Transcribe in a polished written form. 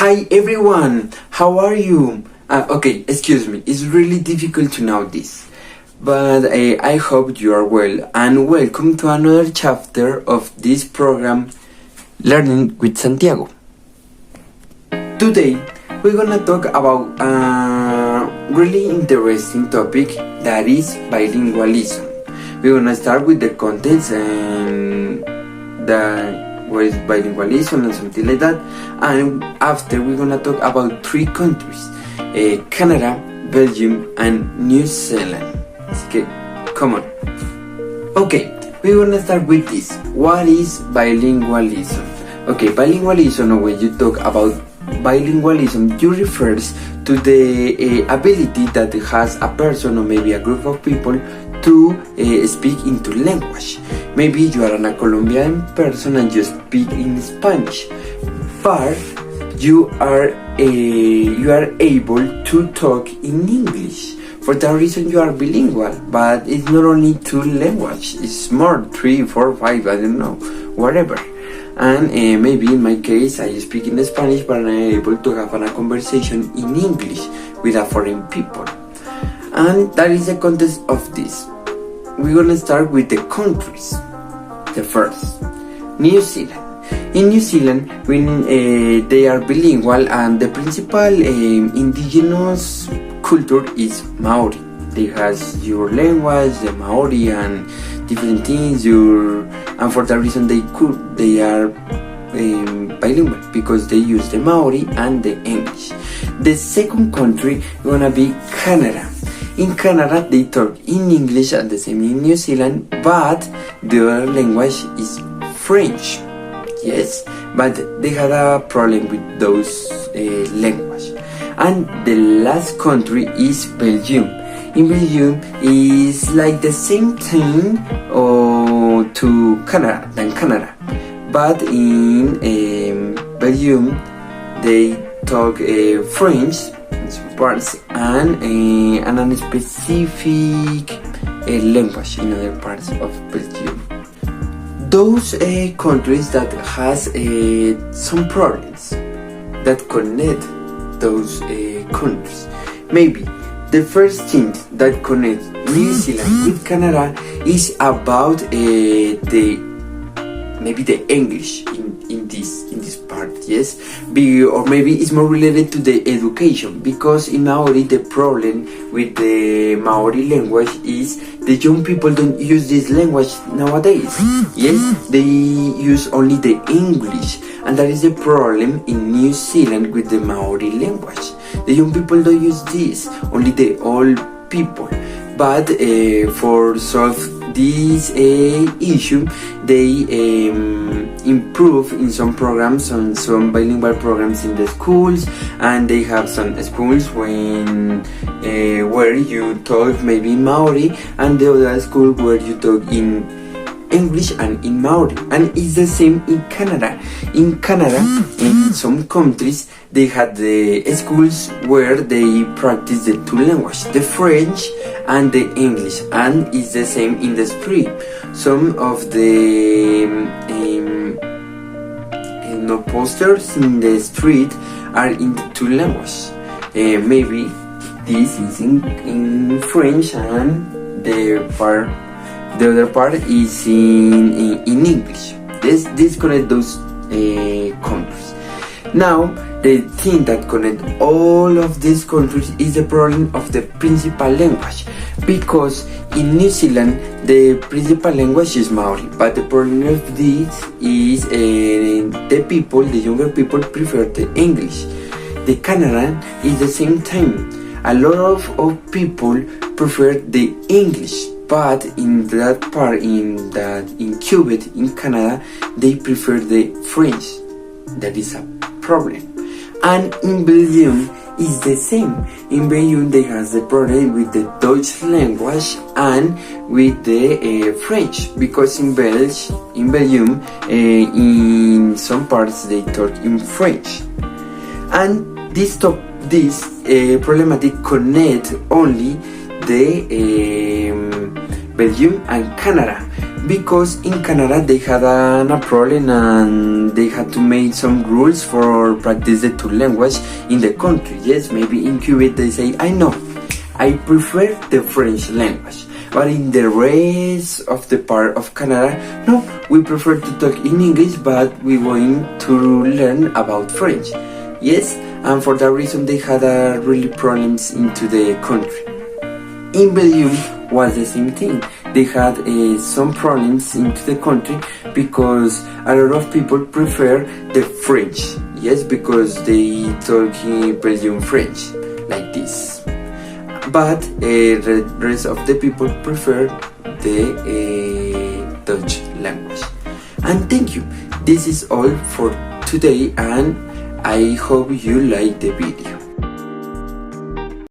Hi everyone, how are you? Okay, excuse me, it's really difficult to know this, but I hope you are well and welcome to another chapter of this program, Learning with Santiago. Today, we're gonna talk about a really interesting topic that is bilingualism. We're gonna start with the contents and what is bilingualism and something like that, and after we're gonna talk about 3 countries, Canada, Belgium and New Zealand. Okay, come on. Okay, we're gonna start with this. What is bilingualism? Okay, bilingualism, when you talk about bilingualism, you refers to the ability that has a person or maybe a group of people to speak into language. Maybe you are a Colombian person and you speak in Spanish, but you are able to talk in English. For that reason, you are bilingual. But it's not only 2 languages; it's more 3, 4, 5. I don't know, whatever. And maybe in my case, I speak in Spanish, but I'm able to have a conversation in English with a foreign people. And that is the context of this. We're gonna start with the countries. The first, New Zealand. In New Zealand, when they are bilingual, and the principal indigenous culture is Maori. They has your language, the Maori, and different things. And for that reason, they are bilingual because they use the Maori and the English. The second country gonna be Canada. In Canada, they talk in English and the same in New Zealand, but the other language is French. Yes, but they had a problem with those language. And the last country is Belgium. In Belgium, is like the same thing to Canada, but in Belgium, they talk French in some parts and a specific language in other parts of Belgium. Those countries that has some problems that connect those countries. Maybe the first thing that connects New Zealand with Canada is about the English in this part, yes, or maybe it's more related to the education, because in Maori the problem with the Maori language is the young people don't use this language nowadays. Yes, they use only the English, and that is the problem in New Zealand with the Maori language. The young people don't use this, only the old people. But for solve this issue, they improve in some programs, on some bilingual programs in the schools, and they have some schools where you talk maybe in Maori, and the other school where you talk in English and in Maori. And it's the same in Canada. In Canada, in some countries, they had the schools where they practice the 2 languages, the French and the English, and it's the same in the street. Some of the posters in the street are in the 2 languages. Maybe this is in French and the other part is in English. This connect those countries. Now, the thing that connect all of these countries is the problem of the principal language, because in New Zealand the principal language is Maori, but the problem of this is the younger people prefer the English. The Canadian is the same time. A lot of people prefer the English, but in that part, in Quebec, in Canada, they prefer the French. That is a problem. And in Belgium is the same. In Belgium they have the problem with the Dutch language and with the French, because in Belgium in some parts they talk in French. And this problematic connect only the Belgium and Canada, because in Canada they had a problem and they had to make some rules for practice the two languages in the country. Yes, maybe in Quebec they say, I know, I prefer the French language, but in the rest of the part of Canada, no, we prefer to talk in English, but we're going to learn about French. Yes, and for that reason they had really problems into the country. In Belgium was the same thing. They had some problems into the country because a lot of people prefer the French. Yes, because they talk Belgian French like this. But the rest of the people prefer the Dutch language. And thank you. This is all for today, and I hope you like the video.